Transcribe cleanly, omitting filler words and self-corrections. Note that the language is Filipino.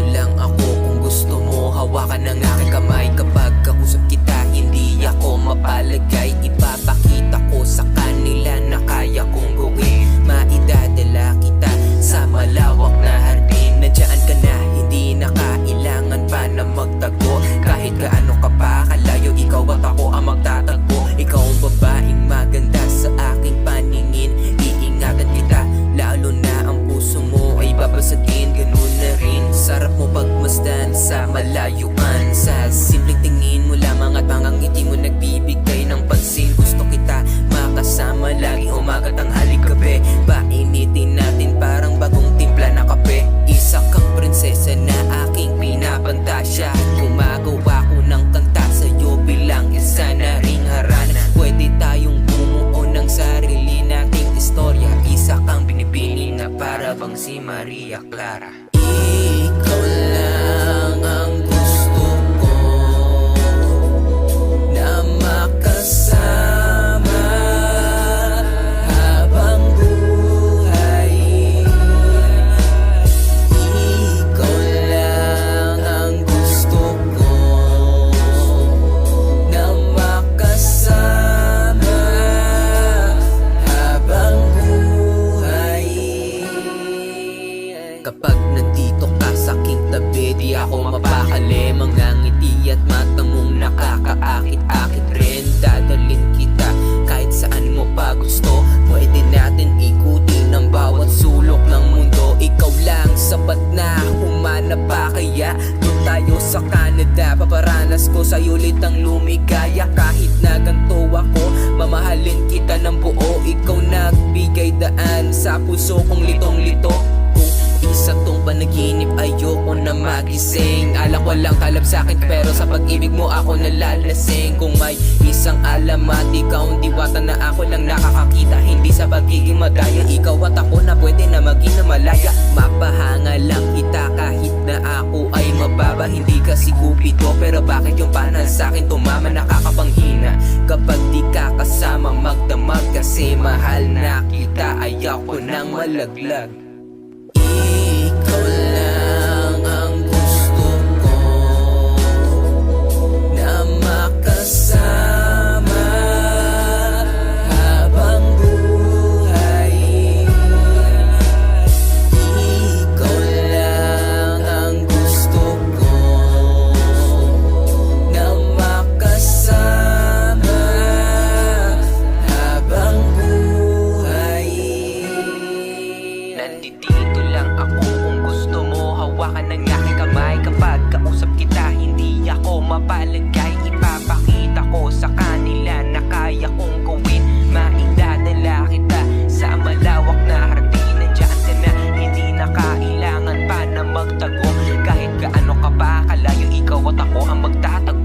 lang ako kung gusto mo. Hawakan ang aking kamay kapag kausap kita, hindi ako mapalagay. Ipapakita ko sa kanila na kaya kong gawin. Maidadala kita sa malawak na hardin. Nandiyan ka na, hindi na kailangan pa na magtago. Kahit gaano ka pa kalayo, ikaw at ako ang magtatagpo. Ikaw ang babaeng maganda sa aking paningin. Iingatan kita, lalo na ang puso mo ay babasagin. Ganun na rin, sarap mo pagmasdan sa malayuan. Sa simpleng tingin mo lamang at mga ngiti mo nagbibigay ng pansin. Gusto kita makasama lagi, umaga, tanghali, gabi. Painitin natin parang bagong timpla na kape. Isa kang prinsesa na aking pinapantasya. Gumagawa ko ng kanta sa'yo bilang isa na ring harana. Pwede tayong bumuo ng sarili nating istorya. Isa kang binibini na para bang si Maria Clara. Ikaw lang ang gusto ko na makasama habang buhay. Ikaw lang ang gusto ko na makasama habang buhay. Kapag nandito ka sa aking tabi, di ako mapakali. Mga ngiti at mata mong nakakaakit-akit rin. Dadalhin kita kahit saan mo pa gusto. Pwede natin ikutin ang bawat sulok ng mundo. Ikaw lang sapat na humanap pa, kaya doon tayo sa Canada. Paparanas ko sa'yo ulit ang lumigaya. Kahit na ganito ako, mamahalin kita ng buo. Ikaw nagbigay daan sa puso kong litong-lito. Isa tong panaginip, ayoko na magising. Alak walang kalab sa'kin, pero sa pag-ibig mo ako nalalasing. Kung may isang alamat, ikaw ang diwata na ako lang nakakakita. Hindi sa pagiging madaya, ikaw at ako na pwede na maging na malaya. Mapahanga lang kita kahit na ako ay mababa. Hindi ka si Cupido, pero bakit yung panal sa'kin tumama? Nakakapanghina kapag di ka kasama magdamag. Kasi mahal na kita, ayaw ko nang malaglag. Ikaw lang ang gusto ko na makasama habang buhay. Ikaw lang ang gusto ko na makasama habang buhay. Nandito lang ako kung gusto mo. Hawakan ng aking kamay kapag kausap kita, hindi ako mapalagay. Ipapakita ko sa kanila na kaya kong gawin. Maidadala kita sa malawak na hardin. Nandiyan ka na, hindi na kailangan pa na magtago. Kahit gaano ka pa kalayo, ikaw at ako ang magtatago.